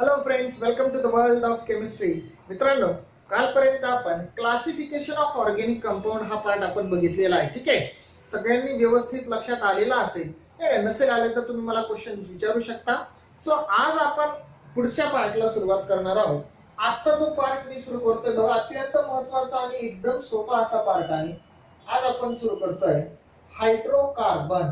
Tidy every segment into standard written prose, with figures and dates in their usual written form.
Hello friends, welcome to the world of chemistry. मित्रांनो, कालपर्यंत आपण क्लासिफिकेशन ऑफ ऑर्गॅनिक कंपाऊंड हा पार्ट आपण बघितलेला आहे. ठीक आहे, सगळ्यांनी व्यवस्थित लक्षात आलेला असेल. नसेल आले तर तुम्ही मला क्वेश्चन विचारू शकता. सो आज आपण पुढच्या पार्टला सुरुवात करणार आहोत. आजचा जो पार्ट मी सुरू करतोय बघा, अत्यंत महत्त्वाचा आणि एकदम सोपा असा पार्ट आहे. आज आपण सुरू करतोय हायड्रोकार्बन.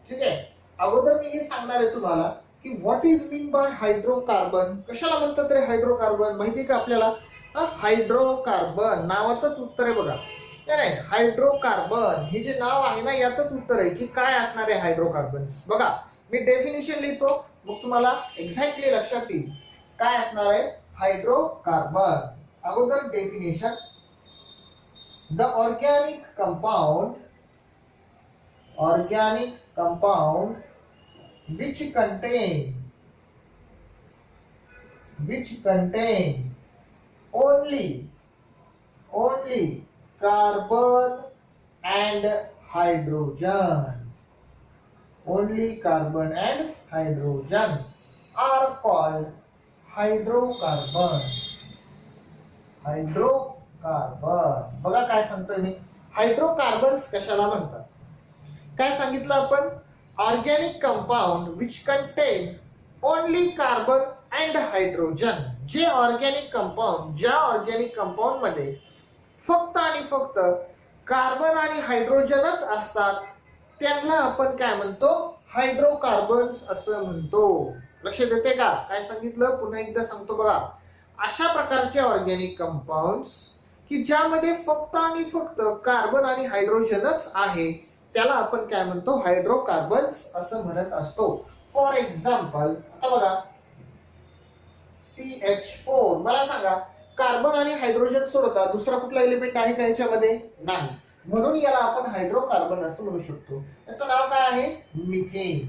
ठीक आहे, अगोदर मी हे सांगणार आहे तुम्हाला की what is mean by hydrocarbon. कशाला म्हणतात रे हायड्रोकार्बन, माहिती का आपल्याला? हायड्रोकार्बन नावातच उत्तर आहे बघा. नाही, हायड्रोकार्बन हे जे नाव आहे ना, यातच उत्तर आहे की काय असणार आहे हायड्रोकार्बन्स. बघा, मी डेफिनेशन लिहितो, मग तुम्हाला एक्झॅक्टली लक्षात येईल काय असणार आहे हायड्रोकार्बन. अगोदर definition: the organic compound which contain only carbon and hydrogen are called hydrocarbon. बघा काय सांगतोय मी, हायड्रोकार्बन्स कशाला म्हणतात. काय सांगितलं आपण? Organic compound which contain only carbon and hydrogen. जे ऑर्गॅनिक कंपाऊंड, ज्या ऑर्गॅनिक कंपाऊंड मध्ये फक्त आणि फक्त कार्बन आणि हायड्रोजनच असतात, त्यांना आपण काय म्हणतो? हायड्रोकार्बन्स असं म्हणतो. लक्ष देते का काय सांगितलं? पुन्हा एकदा सांगतो बघा. अशा प्रकारचे ऑर्गॅनिक कंपाऊंड्स की ज्यामध्ये फक्त आणि फक्त कार्बन आणि हायड्रोजनच आहे, त्याला आपण काय म्हणतो? हायड्रोकार्बन्स असं म्हणत असतो. फॉर एक्झाम्पल, आता बघा CH4. मला सांगा, कार्बन आणि हायड्रोजन सोडता दुसरा कुठला एलिमेंट आहे का याच्यामध्ये? नाही, म्हणून याला आपण हायड्रोकार्बन असं म्हणू शकतो. याचं नाव काय आहे? मिथेन.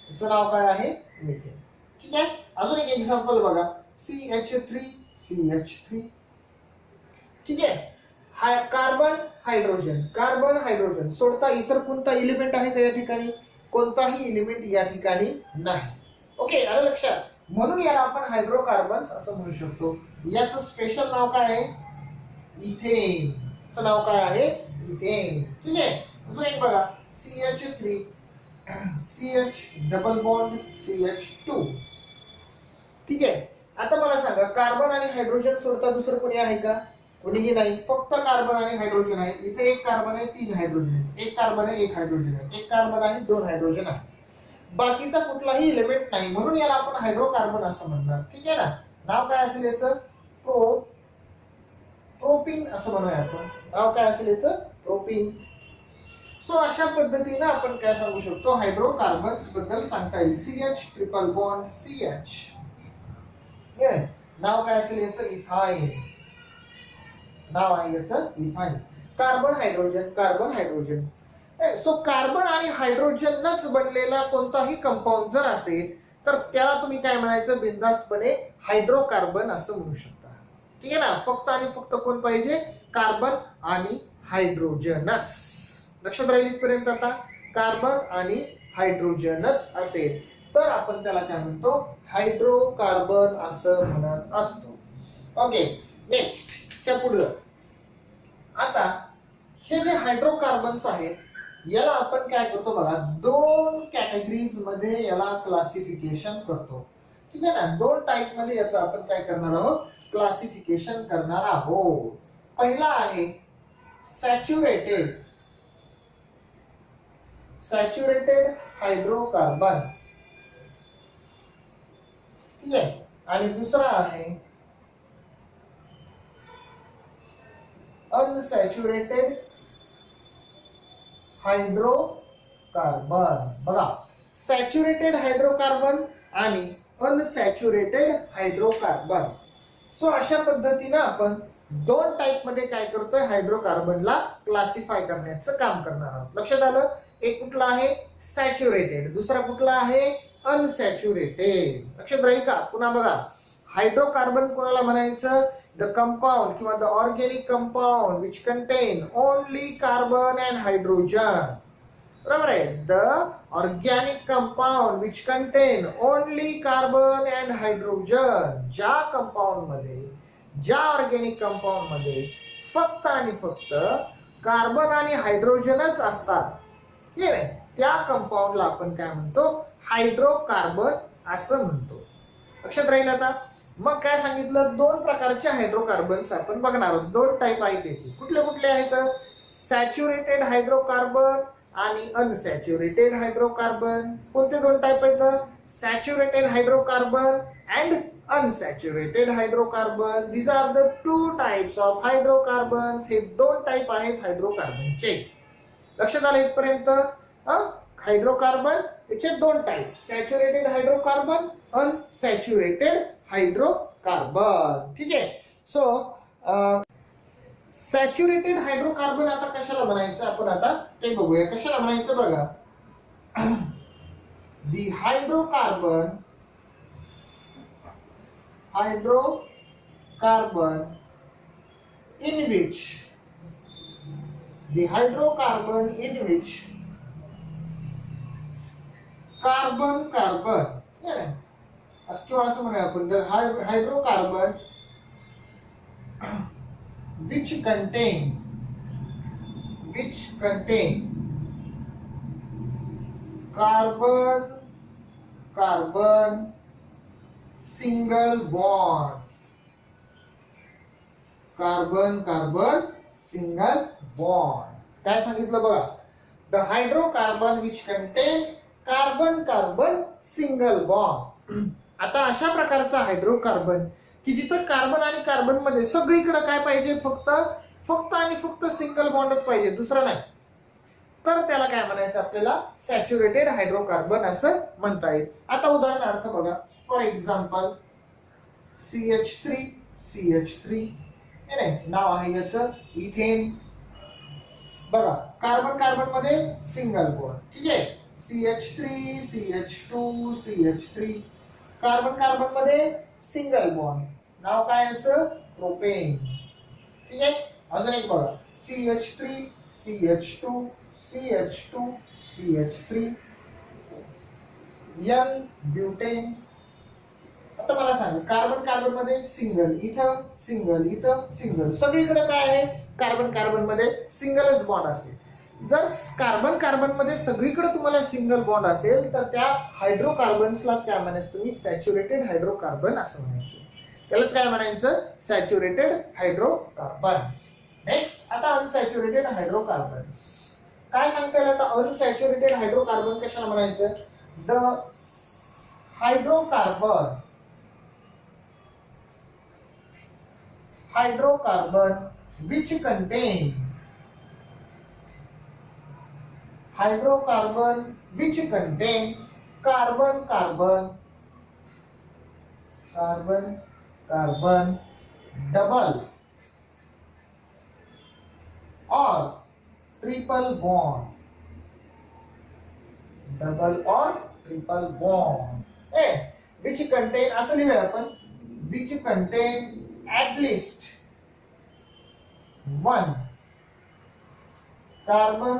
याचं नाव काय आहे? मिथेन. ठीक आहे, अजून एक एक्झाम्पल बघा, CH3. ठीक आहे, कार्बन हायड्रोजन सोडता इतर कोणता एलिमेंट आहे का या ठिकाणी? कोणताही एलिमेंट या ठिकाणी नाही. ओके, आलं लक्षात? म्हणून याला आपण हायड्रोकार्बन्स असं म्हणू शकतो. याचं स्पेशल नाव काय आहे? इथेन. चं नाव काय आहे? इथेन. ठीक आहे, अजून एक बघा, CH3 CH double bond CH2. ठीक आहे, आता मला सांगा, कार्बन आणि हायड्रोजन सोडता दुसरं कोणी आहे का? कोणीही नाही, फक्त कार्बन आणि हायड्रोजन आहे. इथे एक कार्बन आहे, 3 हायड्रोजन आहे. एक कार्बन आहे, 1 हायड्रोजन आहे. एक कार्बन आहे, 2 हायड्रोजन आहे. बाकीचा कुठलाही एलिमेंट नाही, म्हणून याला आपण हायड्रोकार्बन असं म्हणणार. ठीक आहे ना? नाव काय असेल याचं? प्रोपीन असं म्हणूया आपण. नाव काय असेल याचं? प्रोपीन. सो अशा पद्धतीने आपण काय सांगू शकतो? हायड्रोकार्बन्स बद्दल सांगता येईल. CH triple bond CH. नाव काय असेल याचं? इथाईन. नाव आहे याचं ethyne. Carbon hydrogen. So carbon आणि हायड्रोजनच बनलेला कोणताही कंपाऊंड जर असेल तर त्याला तुम्ही काय म्हणायचं? बिनधास्तपणे हायड्रोकार्बन असं म्हणू शकता. ठीक आहे ना? फक्त आणि फक्त कोण पाहिजे? कार्बन आणि हायड्रोजनच. लक्षात राहील इथपर्यंत? आता कार्बन आणि हायड्रोजनच असेल तर आपण त्याला काय म्हणतो? हायड्रोकार्बन असं म्हणत असतो. ओके, नेक्स्ट च्या पुढे. आता हे जे हायड्रोकार्बन्स आहेत याला आपण काय करतो बघा, 2 कॅटेगरीज मध्ये याला क्लासिफिकेशन करतो. ठीक आहे ना? 2 टाइप मध्ये याचं आपण काय करणार आहोत? क्लासिफिकेशन करणार आहोत. पहिला आहे सॅच्युरेटेड हायड्रोकार्बन. ठीक आहे, आणि दुसरा आहे अनसॅच्युरेटेड हायड्रोकार्बन. बघा, सॅच्युरेटेड हायड्रोकार्बन आणि अनसॅच्युरेटेड हायड्रोकार्बन. सो अशा पद्धतीने आपण 2 टाइप मध्ये काय करतोय? हायड्रोकार्बनला क्लासिफाय करण्याचं काम करणार आहोत. लक्षात आलं? एक कुठला आहे? सॅच्युरेटेड. दुसरा कुठला आहे? अनसॅच्युरेटेड. लक्षात राहील का? पुन्हा बघा, हायड्रोकार्बन कोणाला म्हणायचं? द कंपाऊंड किंवा the organic compound which contain only carbon and hydrogen. बरोबर आहे. The organic compound which contain only carbon and hydrogen. ज्या कंपाऊंड मध्ये, ज्या ऑर्गॅनिक कंपाऊंड मध्ये फक्त आणि फक्त कार्बन आणि हायड्रोजनच असतात, हे नाही, त्या कंपाऊंडला आपण काय म्हणतो, हायड्रोकार्बन असं म्हणतो. लक्षात राहील आता. मग काय सांगितलं, दोन प्रकारचे हायड्रोकार्बन्स आपण बघणार आहोत. दोन टाईप आहेत त्याचे. कुठले कुठले आहेत, सॅच्युरेटेड हायड्रोकार्बन आणि अनसॅच्युरेटेड हायड्रोकार्बन. कोणते दोन टाईप आहेत, saturated hydrocarbon and unsaturated hydrocarbon. These are the two types of hydrocarbons. हे दोन टाईप आहेत हायड्रोकार्बनचे. लक्षात आलं इथपर्यंत. हायड्रोकार्बन याचे दोन type, saturated hydrocarbon, unsaturated hydrocarbon. ठीक आहे. सो सॅच्युरेटेड हायड्रोकार्बन आता कशाला म्हणायचं आपण आता ते बघूया. कशाला म्हणायचं बघा. दी हायड्रोकार्बन in which कार्बन किंवा असं म्हणूया आपण, the hydrocarbon which contain carbon single bond. काय सांगितलं बघा, the hydrocarbon which content carbon single bond. आता अशा प्रकारचा हायड्रोकार्बन की जिथं कार्बन आणि कार्बन मध्ये सगळीकडे काय पाहिजे, फक्त आणि फक्त सिंगल बॉन्डच पाहिजे, दुसरा नाही, तर त्याला काय म्हणायचं आपल्याला, सॅच्युरेटेड हायड्रोकार्बन असं म्हणता येईल. आता उदाहरणार्थ बघा, फॉर एक्झाम्पल CH3 नाव आहे याचं इथेन. बघा, कार्बन मध्ये सिंगल बॉन्ड. ठीक आहे. CH3 कार्बन मध्ये सिंगल बॉन्ड. नाव काय याचं, प्रोपेन. ठीक आहे. अजून एक बघा, CH3 N ब्युटेन. आता मला सांगा, कार्बन मध्ये सिंगल इथं, सिंगल सगळीकडे काय आहे, कार्बन मध्ये सिंगलच बॉन्ड असेल. जर कार्बन मध्ये सगळीकडे तुम्हाला सिंगल बॉन्ड असेल तर त्या हायड्रोकार्बन्सलाच काय म्हणायचं तुम्ही, सॅच्युरेटेड हायड्रोकार्बन असं म्हणायचं. त्यालाच काय म्हणायचं, सॅच्युरेटेड हायड्रोकार्बन्स. नेक्स्ट आता अनसॅच्युरेटेड हायड्रोकार्बन्स. काय सांगता येईल आता, अनसॅच्युरेटेड हायड्रोकार्बन कशाला म्हणायचं, the hydrocarbon which contain carbon double or triple bond. Which contain, असं लिहूया आपण, which contain at least one carbon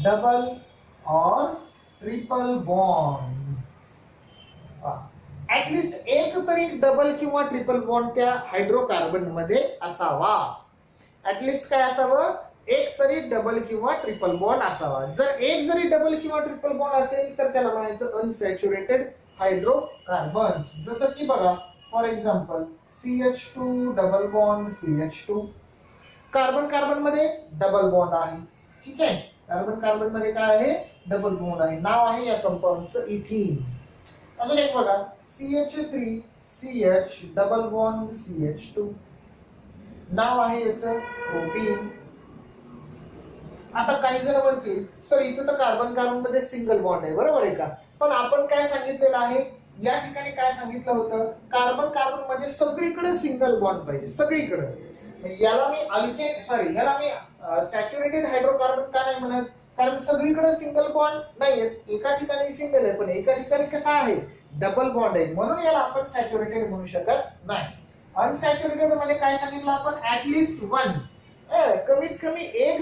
double और ट्रिपल बॉन्ड. ऍटलिस्ट एक तरी डबल किंवा ट्रिपल बॉन्ड त्या हायड्रोकार्बन मध्ये असावा. ऍटलिस्ट काय असावं, एक तरी डबल किंवा ट्रिपल बॉन्ड असावा. जर एक जरी डबल किंवा ट्रिपल बॉन्ड असेल तर त्याला म्हणायचं अनसॅच्युरेटेड हायड्रोकार्बन्स. जसं की बघा, for example CH2 double bond CH2. Carbon मध्ये डबल बॉन्ड आहे. ठीक आहे. कार्बन मध्ये काय आहे, डबल बॉन्ड आहे. नाव आहे या कंपाऊंडचं इथीन. अजून एक बघा, CH3 CH double bond CH2. नाव आहे याचं प्रोपीन. आता काही जण म्हणतील, सर इथं तर कार्बन मध्ये सिंगल बॉन्ड आहे, बरोबर आहे का, पण आपण काय सांगितलेलं आहे, या ठिकाणी काय सांगितलं होतं, कार्बन मध्ये सगळीकडे सिंगल बॉन्ड पाहिजे, सगळीकडे. याला मी सॅच्युरेटेड हायड्रोकार्बन का नाही म्हणत, कारण सगळीकडे सिंगल बॉन्ड नाहीये. एका ठिकाणी सिंगल आहे पण एका ठिकाणी कसा आहे, डबल बॉन्ड आहे, म्हणून याला आपण सॅच्युरेटेड म्हणू शकत नाही. अनसॅच्युरेटेड मध्ये काय सांगितलं आपण, ऍटलिस्ट वन, कमीत कमी एक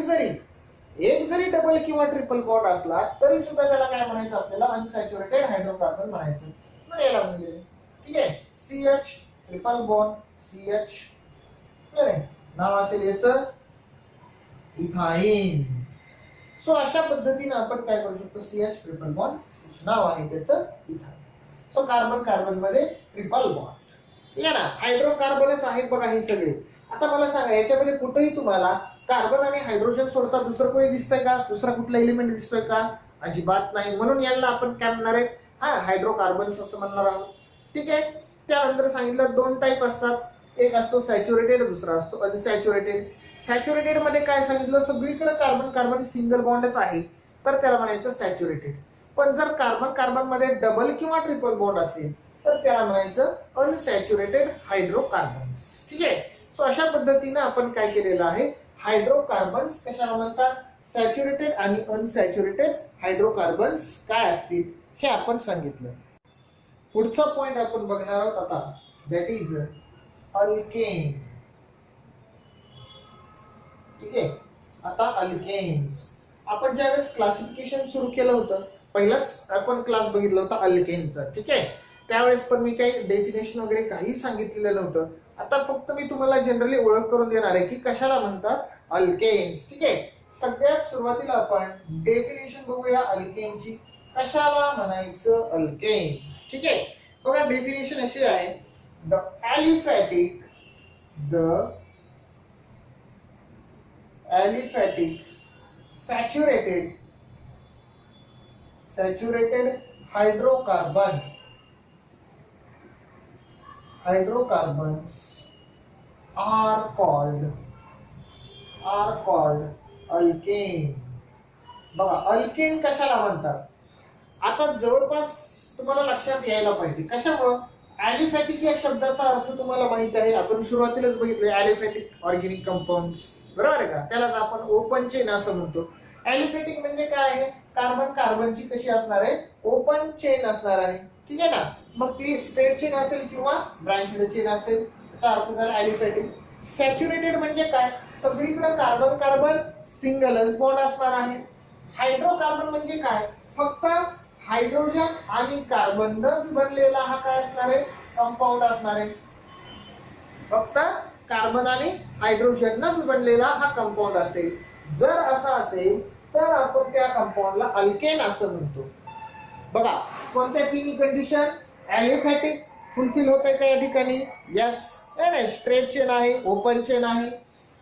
जरी डबल किंवा ट्रिपल बॉन्ड असला तरी सुद्धा त्याला काय म्हणायचं आपल्याला, अनसॅच्युरेटेड हायड्रोकार्बन म्हणायचं. तर याला म्हणजे ठीक आहे, CH ट्रिपल बॉन्ड CH, नाव असेल याचं इथाईन. सो अशा पद्धतीने आपण काय करू शकतो, CH ट्रिपल बॉन्ड नाव आहे त्याचं इथाईन. सो कार्बन कार्बन मध्ये ट्रिपल बॉन्ड, ठीक आहे ना, हायड्रोकार्बनच आहेत बघा हे सगळे. आता मला सांगा, याच्यामध्ये कुठेही तुम्हाला कार्बन आणि हायड्रोजन सोडता दुसरं कोणी दिसतंय का, दुसरा कुठला एलिमेंट दिसतोय का, अजिबात नाही. म्हणून यांना आपण काय म्हणणार आहे, हायड्रोकार्बन्स असं म्हणणार आहोत. ठीक आहे. त्यानंतर सांगितलं दोन टाईप असतात, एक असतो सॅच्युरेटेड, दुसरा असतो अनसॅच्युरेटेड. सॅच्युरेटेड मध्ये काय सांगितलं, सगळीकडे कार्बन कार्बन सिंगल बॉन्डच आहे तर त्याला म्हणायचं सॅच्युरेटेड. पण जर कार्बन कार्बन मध्ये डबल किंवा ट्रिपल बॉन्ड असेल तर त्याला म्हणायचं अनसॅच्युरेटेड हायड्रोकार्बन्स. ठीक आहे. सो अशा पद्धतीने आपण काय केलेलं आहे, हायड्रोकार्बन्स कशाला म्हणतात, सॅच्युरेटेड आणि अनसॅच्युरेटेड हायड्रोकार्बन्स काय असतील हे आपण सांगितलं. पुढचा पॉइंट आपण बघणार आहोत आता, दॅट इज अल्केन. ठीक आहे. आता अल्केन्स, आपण ज्यावेळेस क्लासिफिकेशन सुरू केलं होतं, पहिलाच आपण क्लास बघितला होता अल्केनचा. ठीक आहे. त्यावेळेस पण मी काही डेफिनेशन वगैरे काही सांगितलेलं नव्हतं. आता फक्त मी तुम्हाला जनरली ओळख करून देणार आहे की कशाला म्हणतात अल्केन्स. ठीक आहे. सगळ्यात सुरुवातीला आपण डेफिनेशन बघूया अल्केनची, कशाला म्हणायचं अल्केन. ठीक आहे. बघा डेफिनेशन अशी आहे, the aliphatic saturated hydrocarbons are called alkane. बघा अल्केन कशाला म्हणतात, आता जवळपास तुम्हाला लक्षात यायला पाहिजे. कशामुळं, ॲलिफॅटिक या शब्दाचा अर्थ तुम्हाला माहित आहे, आपण सुरुवातीलाच बघितलं, ॲलिफॅटिक ऑर्गॅनिक कंपाऊंड्स, बरोबर आहे का, त्यालाच आपण ओपन चेन असं म्हणतो. ॲलिफॅटिक म्हणजे काय आहे, कार्बन कार्बनची कशी असणार आहे, ओपन चेन असणार आहे. ठीक आहे ना. मग ती स्ट्रेट चेन असेल किंवा ब्रांचड चेन असेल, त्याचा अर्थ झाला ॲलिफॅटिक. सॅच्युरेटेड म्हणजे काय, सगळीकडे कार्बन कार्बन सिंगलच बॉन्ड असणार आहे. हायड्रोकार्बन म्हणजे काय, फक्त हायड्रोजन आणि कार्बनच बनलेला हा काय असणार आहे, कंपाऊंड असणार आहे. फक्त कार्बन आणि हायड्रोजनच बनलेला हा कंपाऊंड असेल. जर असा असेल तर आपण त्या कंपाऊंडला अल्केन असं म्हणतो. बघा कोणत्या तिन्ही कंडिशन, ॲलिफॅटिक फुलफिल होतंय का या ठिकाणी, यस. स्ट्रेट चेन आहे, ओपन चेन आहे.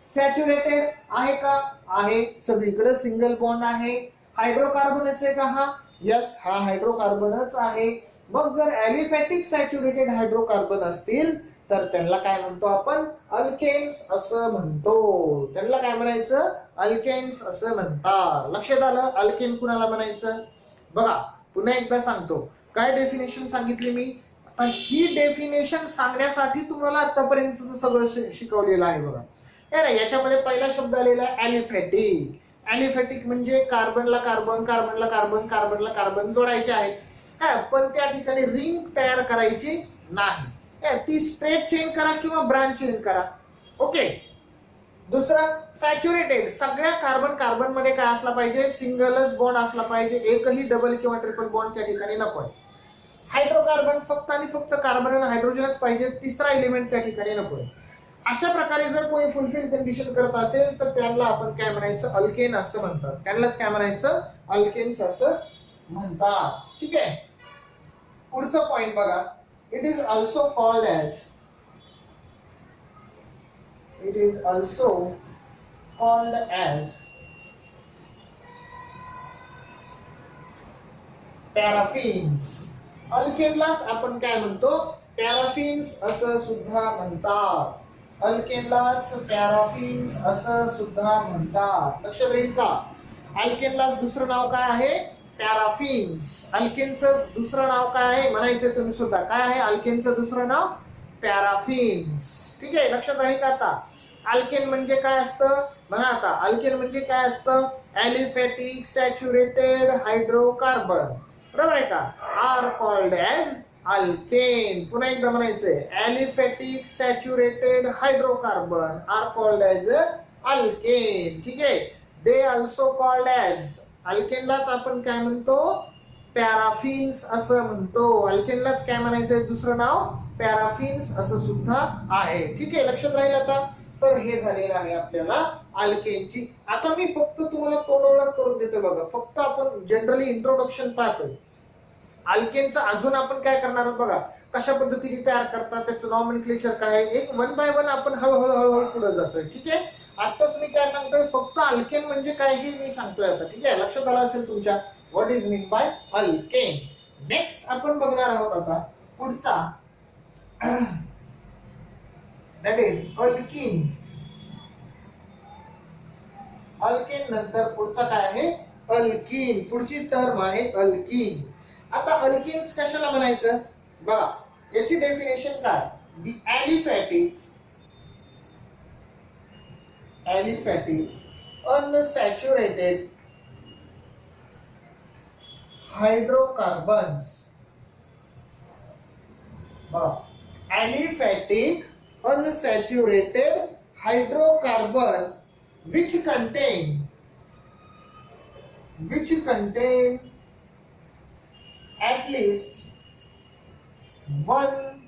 सॅच्युरेटेड आहे का, आहे, सगळीकडे सिंगल बॉन्ड आहे. हायड्रोकार्बनच आहे का, हा, यस, हा हायड्रोकार्बनच आहे. मग जर ॲलिफॅटिक सॅच्युरेटेड हायड्रोकार्बन असतील तर त्यांना काय म्हणतो आपण, अल्केन्स असं म्हणतो. त्यांना काय म्हणायचं, अल्केन्स असं म्हणतात. लक्षात आलं, अल्केन कुणाला म्हणायचं. बघा पुन्हा एकदा सांगतो, काय डेफिनेशन सांगितली मी. आता ही डेफिनेशन सांगण्यासाठी तुम्हाला आतापर्यंत सगळं शिकवलेलं आहे. बघा याच्यामध्ये पहिला शब्द आलेला आहे ॲलिफॅटिक. ॲलिफॅटिक म्हणजे कार्बनला कार्बन, कार्बनला कार्बन, कार्बनला कार्बन जोडायचे आहे, पण त्या ठिकाणी रिंग तयार करायची नाही. ती स्ट्रेट चेन करा किंवा ब्रांच चेन करा. ओके. दुसरं सॅच्युरेटेड, सगळ्या कार्बन कार्बन मध्ये काय असला पाहिजे, सिंगलच बॉन्ड असला पाहिजे, एकही डबल किंवा ट्रिपल बॉन्ड त्या ठिकाणी नको आहे. हायड्रोकार्बन फक्त आणि फक्त कार्बन आणि हायड्रोजनच पाहिजे, तिसरा एलिमेंट त्या ठिकाणी नको आहे. अशा प्रकारे जर कोणी फुलफिल कंडिशन करत असेल तर त्यांना आपण काय म्हणायचं, अल्केन असं म्हणतात. त्यांनाच काय म्हणायचं, अल्केन्स असं म्हणतात. ठीक आहे. पुढचा पॉइंट बघा, it is also called as पॅराफिन्स. अल्केनलाच आपण काय म्हणतो, पॅराफिन्स असं सुद्धा म्हणतात. अल्केनलाच पॅराफिन्स असं सुद्धा म्हणतात. लक्षात राहील का, अल्केनलाच दुसरं नाव काय आहे, पॅराफिन्स. अल्केनचं दुसरं नाव काय आहे म्हणायचं तुम्ही सुद्धा, काय आहे अल्केनचं दुसरं नाव, पॅराफिन्स. ठीक आहे. लक्षात राहील का. आता अल्केन म्हणजे काय असतं बघा, आता अल्केन म्हणजे काय असतं, ॲलिफॅटिक सॅच्युरेटेड हायड्रोकार्बन, बरोबर आहे का, आर कॉल्ड ॲज अल्केन. पुन्हा एकदा म्हणायचंय aliphatic saturated hydrocarbon are called as alkane. ठीक आहे. दे ऑल्सो कॉल्ड ॲज, अल्केनलाच आपण काय म्हणतो, पॅराफिन्स असं म्हणतो. अल्केनलाच काय म्हणायचंय दुसरं नाव, पॅराफिन्स असं सुद्धा आहे. ठीक आहे, लक्षात राहील आता. तर हे झालेलं आहे आपल्याला अल्केनची. आता मी फक्त तुम्हाला तोंड ओळख करून देतो बघा. फक्त आपण जनरली इंट्रोडक्शन पाहतोय. अल्केनचं अजून आपण काय करणार आहोत बघा, कशा पद्धतीने तयार करतात, त्याचं नॉमेनक्लेचर काय आहे, एक वन बाय वन आपण हळूहळू पुढे जातोय. ठीक आहे. आताच मी काय सांगतोय, फक्त अल्केन म्हणजे काय हे मी सांगतोय आता. ठीक आहे, लक्षात आलं असेल तुमच्या what is mean by alkane. Next आपण बघणार आहोत आता पुढचा, दॅट इज अल्कीन. अल्केन नंतर पुढचा काय आहे, अल्कीन. पुढची टर्म आहे अल्कीन. आता अल्किन्स कशाला म्हणायचं बघा, याची डेफिनेशन काय, दी ॲलिफॅटिक अनसॅच्युरेटेड हायड्रोकार्बन्स. बघा, aliphatic unsaturated hydrocarbon which contain at least one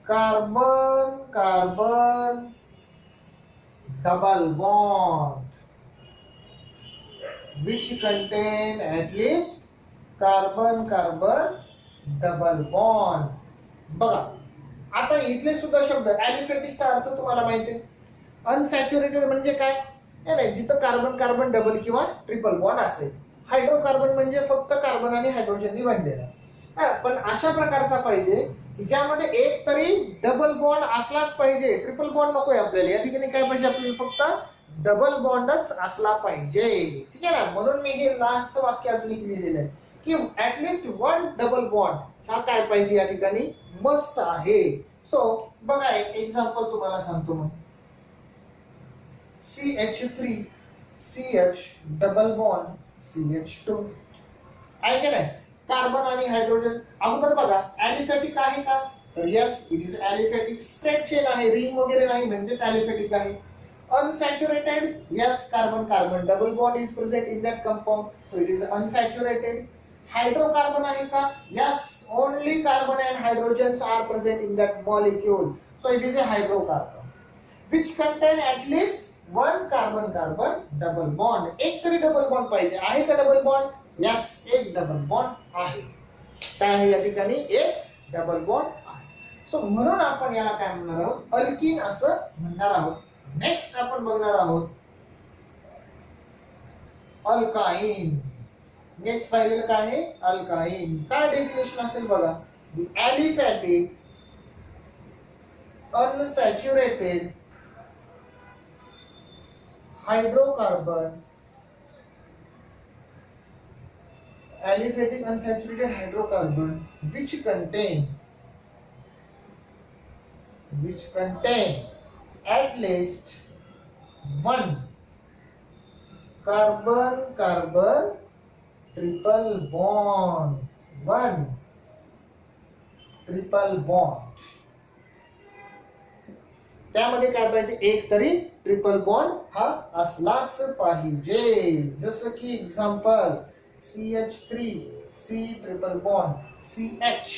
carbon double bond, which contain at least carbon double bond. बघा, आता इथले सुद्धा शब्द, ॲलिफॅटिकचा अर्थ तुम्हाला माहिती आहे. अनसॅच्युरेटेड म्हणजे काय, नाही, जिथं कार्बन कार्बन डबल किंवा ट्रिपल बॉन्ड असेल. हायड्रोकार्बन म्हणजे फक्त कार्बन आणि हायड्रोजननी बांधलेला. पण अशा प्रकारचा पाहिजे ज्यामध्ये एक तरी डबल बॉन्ड असलाच पाहिजे, ट्रिपल बॉन्ड नकोय आपल्याला. या ठिकाणी काय पाहिजे आपल्याला, फक्त डबल बॉन्डच असला पाहिजे. ठीक आहे ना. म्हणून मी हे लास्टचं वाक्य अजून एक लिहिलेलं आहे की ऍटलिस्ट वन डबल बॉन्ड हा काय पाहिजे या ठिकाणी मस्ट आहे. सो बघा, एक एक्झाम्पल तुम्हाला सांगतो. मग CH3 CH double bond CH2 आहे का नाही, कार्बन आणि हायड्रोजन. अगोदर बघा, ॲलिफॅटिक आहे का, तर yes, it is aliphatic. Straight chain आहे, रिंग वगैरे नाही, म्हणजेच ॲलिफॅटिक आहे. Unsaturated, yes, carbon carbon double bond is present in that compound, so it is unsaturated. Hydrocarbon आहे का, yes, only carbon and hydrogens are present in that molecule, so it is a hydrocarbon. Which contain at least one carbon carbon double bond. एक तरी double bond पाहिजे. आहे का double bond, yes, एक double bond आहे. काय आहे या ठिकाणी, एक डबल बॉन्ड आहे. सो म्हणून आपण याला काय म्हणणार आहोत, अल्कीन असं म्हणणार आहोत. नेक्स्ट आपण बघणार आहोत अल्काईन. नेक्स्ट राहिलेलं काय आहे, अल्काईन. काय डेफिनेशन असेल बघा, the aliphatic unsaturated hydrocarbon, aliphatic unsaturated hydrocarbon which contain at least one carbon carbon triple bond, one triple bond. त्यामध्ये काय पाहिजे, एक तरी ट्रिपल बॉन्ड हा असलाच पाहिजे. जसं की example CH3 C triple bond CH.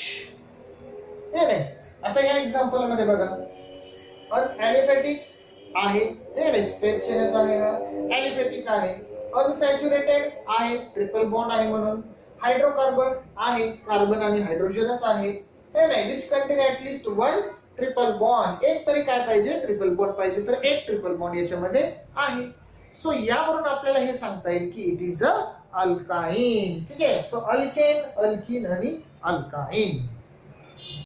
हे नाही. आता या एक्झाम्पल मध्ये बघा, ॲलिफॅटिक आहे, हे नाही, स्ट्रेट चेनच आहे, हा ॲलिफॅटिक आहे. अनसॅच्युरेटेड आहे, ट्रिपल बॉन्ड आहे म्हणून. हायड्रोकार्बन आहे, कार्बन आणि हायड्रोजनच आहे, हे नाही. Which contain at least one triple bond, एक तरी काय पाहिजे, ट्रिपल बॉन्ड पाहिजे. तर एक ट्रिपल बॉन्ड याच्यामध्ये आहे. सो यावरून आपल्याला हे सांगता येईल की इट इज अ अल्काईन. ठीक आहे. सो अल्केन, अल्कीन आणि अल्काईन.